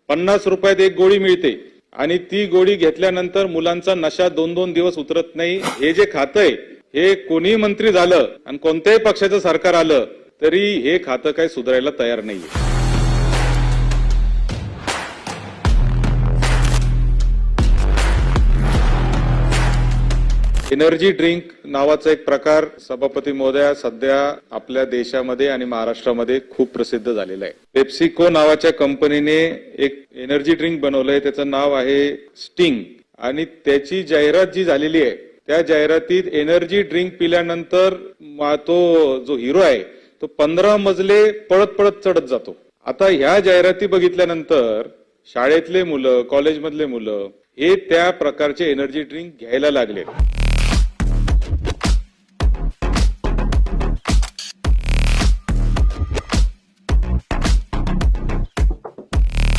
50 रुपयात एक गोळी मिळते आणि ती गोळी घेतल्यानंतर मुलांचा नशा 2-2 दिवस उतरत नाही। हे जे खातं आहे हे कोणी मंत्री झालं आणि कोणत्याही पक्षाचं सरकार आलं तरी हे खातं काही सुधारायला तयार नाहीये। एनर्जी ड्रिंक नावाचा एक प्रकार सभापती महोदया सध्या आपल्या देशामध्ये आणि महाराष्ट्रामध्ये खूप प्रसिद्ध झालेला आहे। पेप्सिको नावाच्या कंपनीने एक एनर्जी ड्रिंक बनवलंय, त्याचं नाव आहे स्टिंग आणि त्याची जाहिरात जी झालेली आहे त्या जाहिरातीत एनर्जी ड्रिंक पिल्यानंतर तो जो हिरो आहे तो 15 मजले पळत पळत चढत जातो। आता ह्या जाहिराती बघितल्यानंतर शाळेतले मुलं, कॉलेजमधले मुलं हे त्या प्रकारचे एनर्जी ड्रिंक घ्यायला लागले।